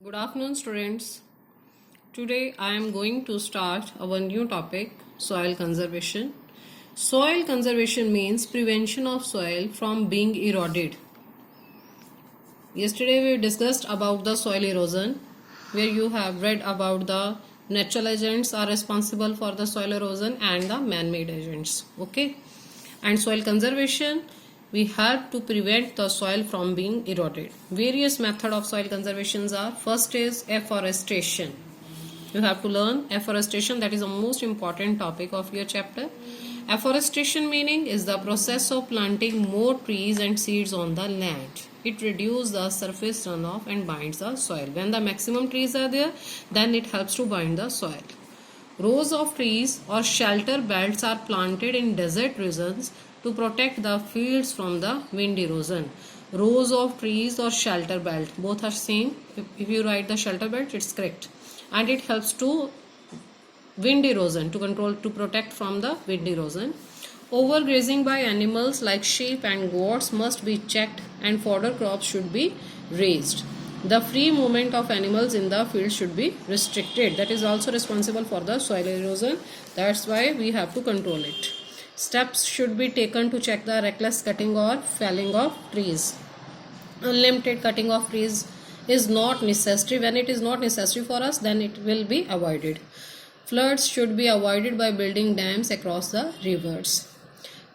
Good afternoon, students. Today I am going to start our new topic, soil conservation. Soil conservation means prevention of soil from being eroded. Yesterday we discussed about the soil erosion, where you have read about the natural agents are responsible for the soil erosion and the man-made agents. Okay, and soil conservation, we help to prevent the soil from being eroded. Various method of soil conservations are: first is afforestation. You have to learn afforestation, that is the most important topic of your chapter. Afforestation meaning is the process of planting more trees and seeds on the land. It reduces the surface runoff and binds the soil. When the maximum trees are there, then it helps to bind the soil. Rows of trees or shelter belts are planted in desert regions to protect the fields from the wind erosion. Rows of trees or shelter belt, both are same. If you write the shelter belt, it's correct. And it helps to wind erosion, to protect from the wind erosion. Overgrazing by animals like sheep and goats must be checked, and fodder crops should be raised. The free movement of animals in the field should be restricted. That is also responsible for the soil erosion. That's why we have to control it. Steps should be taken to check the reckless cutting or felling of trees. Unlimited cutting of trees is not necessary. When it is not necessary for us, then it will be avoided. Floods should be avoided by building dams across the rivers.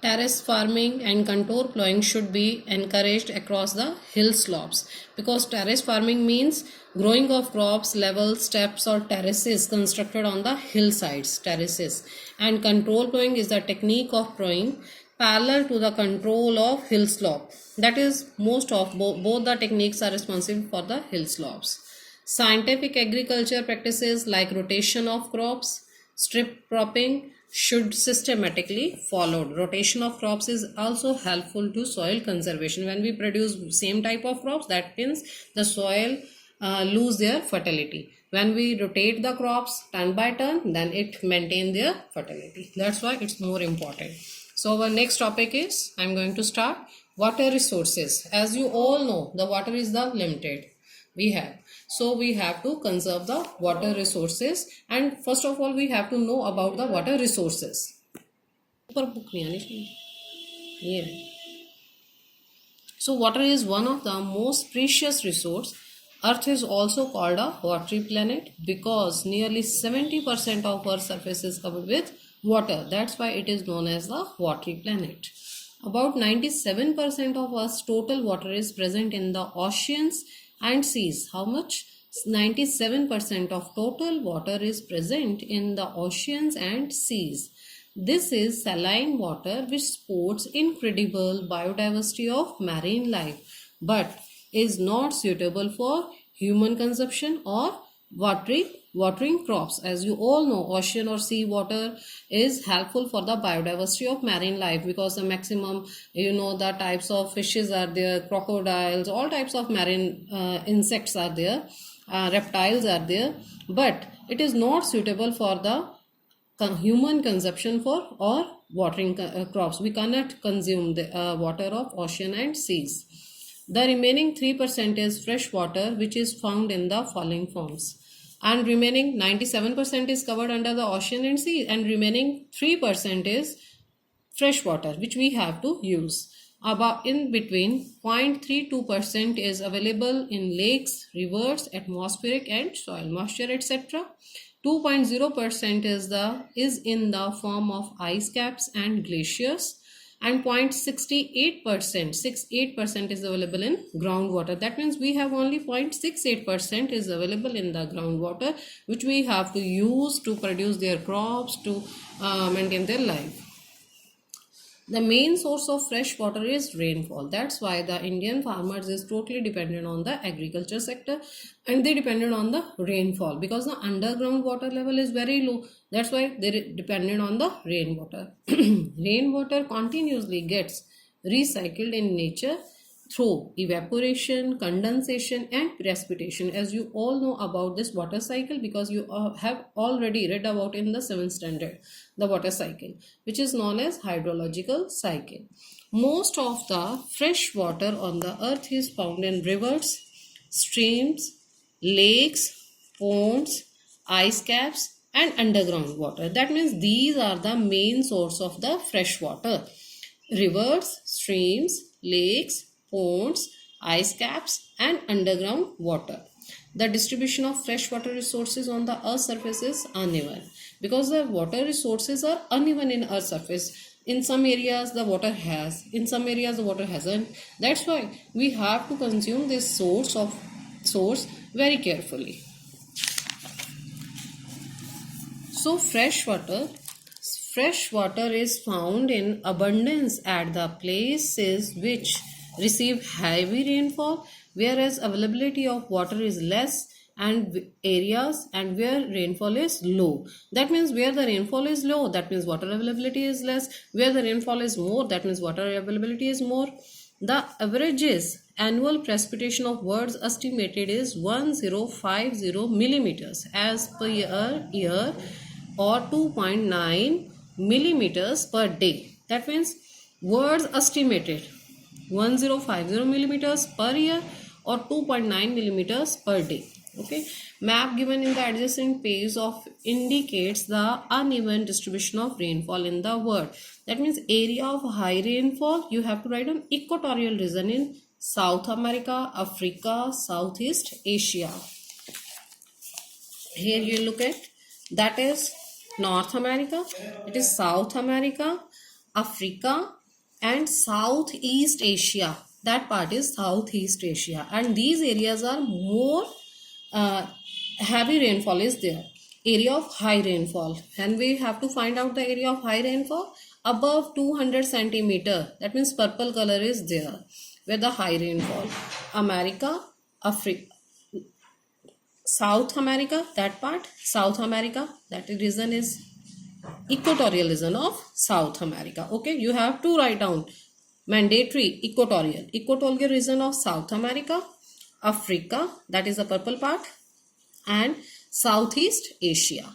Terrace farming and contour plowing should be encouraged across the hill slopes, because terrace farming means growing of crops, level steps or terraces constructed on the hillsides, terraces. And contour plowing is the technique of plowing parallel to the control of hill slope. That is, most of both the techniques are responsible for the hill slopes. Scientific agriculture practices like rotation of crops, strip cropping should systematically followed. Rotation of crops is also helpful to soil conservation. When we produce same type of crops, that means the soil lose their fertility. When we rotate the crops turn by turn, then it maintain their fertility. That's why it's more important. So our next topic is, I'm going to start water resources. As you all know, the water is the limited we have. So we have to conserve the water resources, and first of all we have to know about the water resources. So water is one of the most precious resource. Earth is also called a watery planet because nearly 70% of our surface is covered with water. That's why it is known as the watery planet. About 97% of our total water is present in the oceans and seas. How much? 97% of total water is present in the oceans and seas. This is saline water which supports incredible biodiversity of marine life, but is not suitable for human consumption or watering crops. As you all know, ocean or sea water is helpful for the biodiversity of marine life, because the maximum, the types of fishes are there, crocodiles, all types of marine insects are there, reptiles are there, but it is not suitable for the human consumption for or watering crops. We cannot consume the water of ocean and seas. The remaining 3% is fresh water, which is found in the following forms. And remaining 97% is covered under the ocean and sea, and remaining 3% is fresh water, which we have to use. About in between 0.32% is available in lakes, rivers, atmospheric and soil moisture, etc. 2.0% is in the form of ice caps and glaciers, and 0.68% is available in groundwater. That means we have only 0.68% is available in the groundwater, which we have to use to produce their crops, to maintain their life. The main source of fresh water is rainfall. That's why the Indian farmers is totally dependent on the agriculture sector, and they dependent on the rainfall, because the underground water level is very low. That's why they dependent on the rainwater. Rainwater continuously gets recycled in nature through evaporation, condensation and precipitation. As you all know about this water cycle, because you have already read about in the 7th standard the water cycle, which is known as hydrological cycle. Most of the fresh water on the earth is found in rivers, streams, lakes, ponds, ice caps, and underground water. That means these are the main source of the fresh water. Rivers, streams, lakes, ponds, ice caps, and underground water. The distribution of freshwater resources on the earth's surface is uneven because the water resources are uneven in earth's surface. In some areas the water has, in some areas the water hasn't. That's why we have to consume this source very carefully. So fresh water is found in abundance at the places which receive heavy rainfall, whereas availability of water is less and areas and where rainfall is low. That means where the rainfall is low, that means water availability is less. Where the rainfall is more, that means water availability is more. The averages annual precipitation of world estimated is 1050 millimeters as per year or 2.9 millimeters per day. That means words estimated 1050 millimeters per year or 2.9 millimeters per day. Okay, map given in the adjacent page of indicates the uneven distribution of rainfall in the world. That means area of high rainfall you have to write on equatorial region in South America, Africa, Southeast Asia. Here you look at, that is North America, it is South America, Africa, and Southeast Asia. That part is Southeast Asia, and these areas are more heavy rainfall is there. Area of high rainfall, and we have to find out the area of high rainfall above 200 centimeter. That means purple color is there where the high rainfall. America, Africa, South America, that part, South America, that region is equatorial region of South America. Okay, you have to write down mandatory equatorial region of South America, Africa, that is the purple part, and Southeast Asia.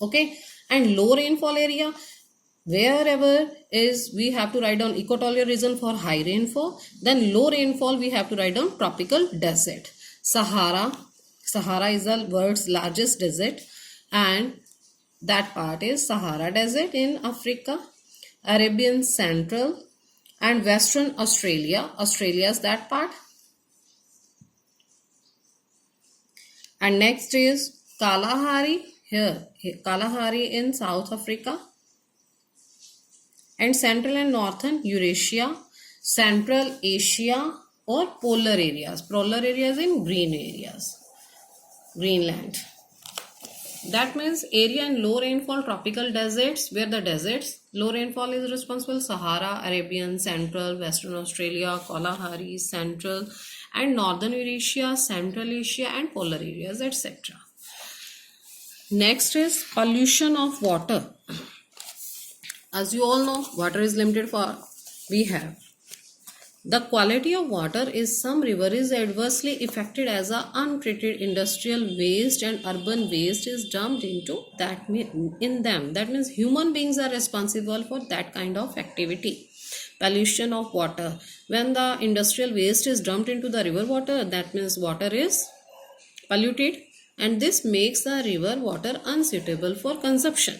Okay, and low rainfall area, wherever is we have to write down equatorial region for high rainfall. Then low rainfall we have to write down tropical desert. Sahara is the world's largest desert, and that part is Sahara Desert in Africa. Arabian Central and Western Australia is that part. And next is Kalahari, Kalahari in South Africa. And Central and Northern Eurasia, Central Asia, or polar areas. Polar areas in green areas, Greenland. That means area in low rainfall tropical deserts, where the deserts low rainfall is responsible: Sahara, Arabian, Central, Western Australia, Kalahari, Central and Northern Eurasia, Central Asia and polar areas, etc. Next is pollution of water. As you all know, water is limited for we have. The quality of water is some river is adversely affected as a untreated industrial waste and urban waste is dumped into that in them. That means human beings are responsible for that kind of activity. Pollution of water. When the industrial waste is dumped into the river water, that means water is polluted, and this makes the river water unsuitable for consumption.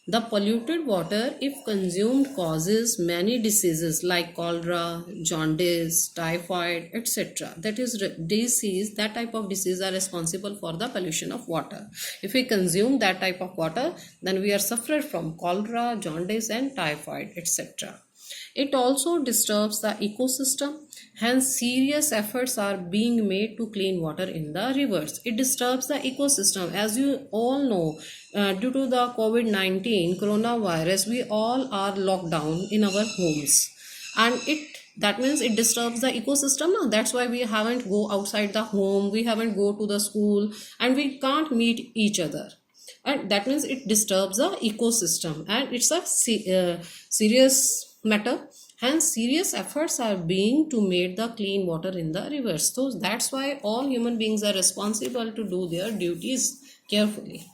The polluted water, if consumed, causes many diseases like cholera, jaundice, typhoid, etc. That is disease, that type of disease are responsible for the pollution of water. If we consume that type of water, then we are suffered from cholera, jaundice and typhoid, etc. It also disturbs the ecosystem. Hence, serious efforts are being made to clean water in the rivers. It disturbs the ecosystem. As you all know, due to the COVID-19 coronavirus, we all are locked down in our homes, and that means it disturbs the ecosystem. Now that's why we haven't go outside the home, we haven't go to the school, and we can't meet each other, and that means it disturbs the ecosystem, and it's a serious matter. Hence, serious efforts are being to make the clean water in the rivers. So that's why all human beings are responsible to do their duties carefully.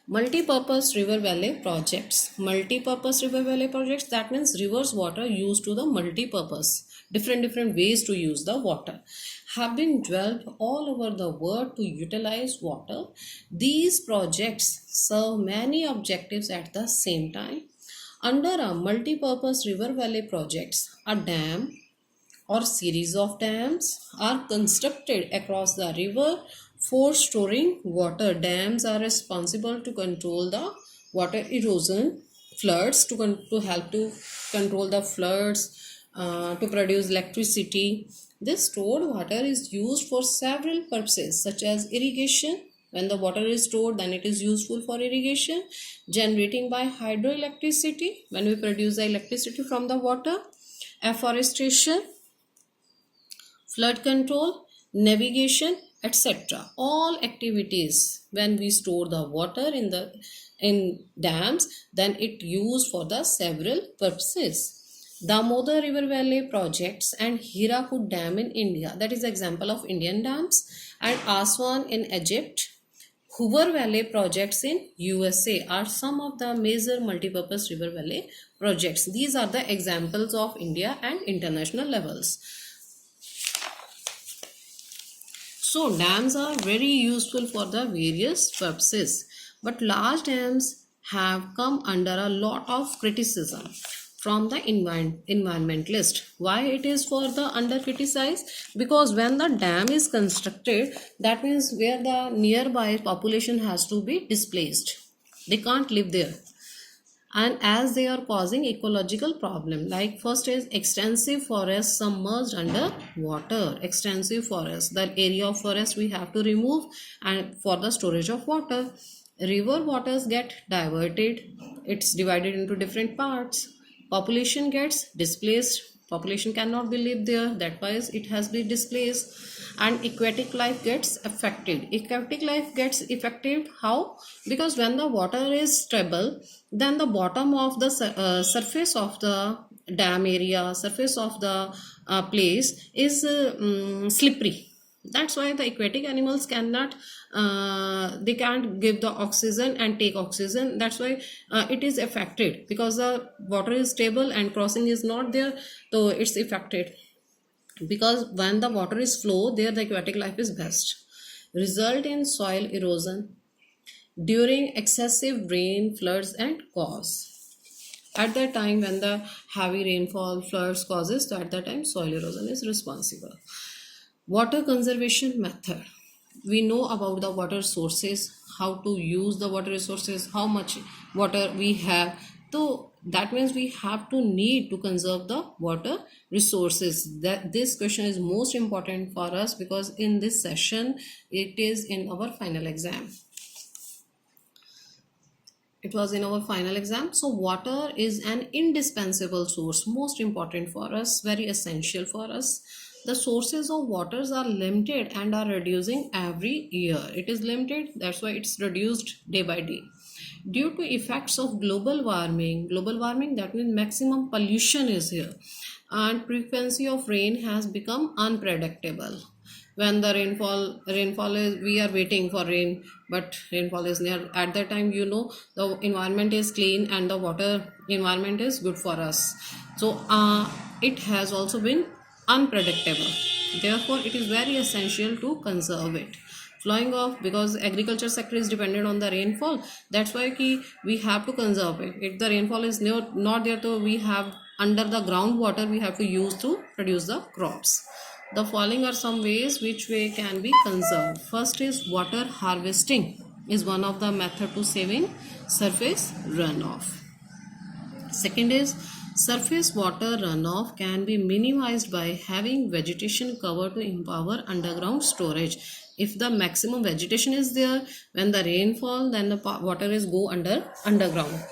Multi-purpose river valley projects. Multi-purpose river valley projects, that means rivers water used to the multi-purpose. different ways to use the water have been developed all over the world to utilize water. These projects serve many objectives at the same time. Under a multi-purpose river valley projects, a dam or series of dams are constructed across the river for storing water. Dams are responsible to control the water erosion, floods, to help to control the floods, to produce electricity. This stored water is used for several purposes such as irrigation. When the water is stored, then it is useful for irrigation, generating by hydroelectricity when we produce the electricity from the water, afforestation, flood control, navigation, etc. All activities when we store the water in dams, then it used for the several purposes. Damodar River Valley projects and Hirakud Dam in India, that is example of Indian dams, and Aswan in Egypt, Hoover Valley projects in USA are some of the major multipurpose river valley projects. These are the examples of India and international levels. So dams are very useful for the various purposes, but large dams have come under a lot of criticism from the environmentalist. Why it is for the under criticized? Because when the dam is constructed, that means where the nearby population has to be displaced. They can't live there. And as they are causing ecological problem, like first is extensive forests submerged under water. Extensive forest, the area of forest we have to remove and for the storage of water. River waters get diverted, it's divided into different parts. Population gets displaced, population cannot be live there, that why it has been displaced. And aquatic life gets affected. Aquatic life gets affected how? Because when the water is stable, then the bottom of the surface of the dam area, surface of the place is slippery. That's why the aquatic animals cannot they can't give the oxygen and take oxygen. That's why it is affected, because the water is stable and crossing is not there, so it's affected. Because when the water is flow, there the aquatic life is best. Result in soil erosion during excessive rain, floods, and cause. At that time when the heavy rainfall, floods causes, so at that time soil erosion is responsible. Water conservation method. We know about the water sources, how to use the water resources, how much water we have. So that means we have to need to conserve the water resources. That this question is most important for us, because in this session it is in our final exam. It was in our final exam. So water is an indispensable source, most important for us, very essential for us. The sources of waters are limited and are reducing every year. It is limited, that's why it's reduced day by day. Due to effects of global warming, that means maximum pollution is here, and frequency of rain has become unpredictable. When the rainfall is, we are waiting for rain, but rainfall is near. At that time, the environment is clean and the water environment is good for us. So it has also been unpredictable. Therefore, it is very essential to conserve it. Flowing off, because agriculture sector is dependent on the rainfall, that's why we have to conserve it. If the rainfall is not there, so we have under the groundwater we have to use to produce the crops. The following are some ways which way can be conserved. First is water harvesting is one of the method to saving surface runoff. Second is surface water runoff can be minimized by having vegetation cover to empower underground storage. If the maximum vegetation is there, when the rainfall, then the water is go underground.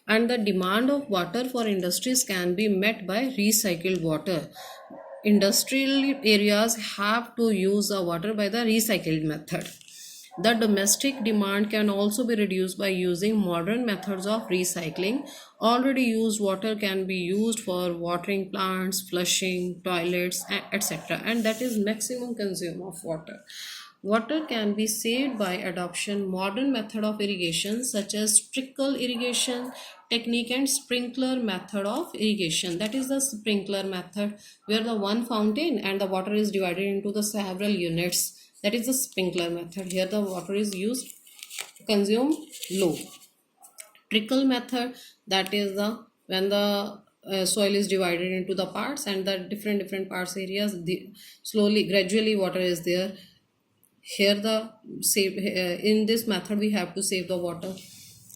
And the demand of water for industries can be met by recycled water. Industrial areas have to use the water by the recycled method. The domestic demand can also be reduced by using modern methods of recycling. Already used water can be used for watering plants, flushing, toilets, etc. And that is maximum consume of water. Water can be saved by adoption modern method of irrigation such as trickle irrigation technique and sprinkler method of irrigation. That is the sprinkler method, where the one fountain and the water is divided into the several units. That is the sprinkler method. Here the water is used to consume low. Trickle method, that is the when the soil is divided into the parts and the different parts areas, slowly gradually water is there. Here the save in this method we have to save the water.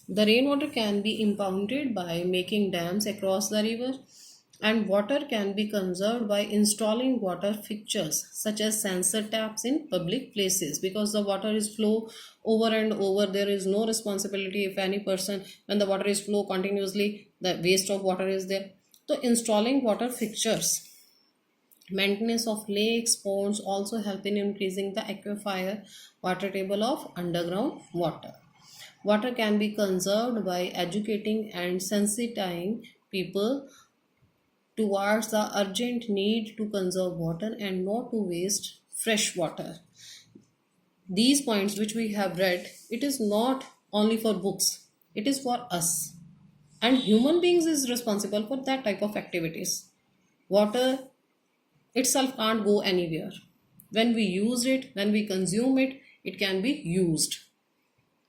The rainwater can be impounded by making dams across the river, and water can be conserved by installing water fixtures such as sensor taps in public places, because the water is flow over and over. There is no responsibility if any person, when the water is flow continuously, the waste of water is there. So installing water fixtures. Maintenance of lakes, ponds also help in increasing the aquifer water table of underground water. Water can be conserved by educating and sensitizing people towards the urgent need to conserve water and not to waste fresh water. These points which we have read, it is not only for books, it is for us. And human beings is responsible for that type of activities. Water itself can't go anywhere. When we use it, when we consume it, it can be used.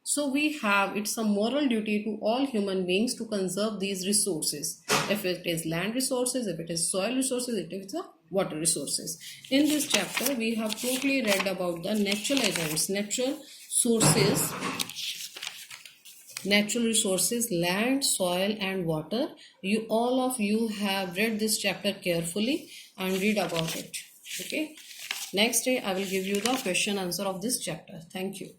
So we have, it's a moral duty to all human beings to conserve these resources. If it is land resources, if it is soil resources, if it is the water resources. In this chapter, we have totally read about the natural agents, natural sources, natural resources, land, soil and water. You all of you have read this chapter carefully and read about it. Okay, next day I will give you the question answer of this chapter. Thank you.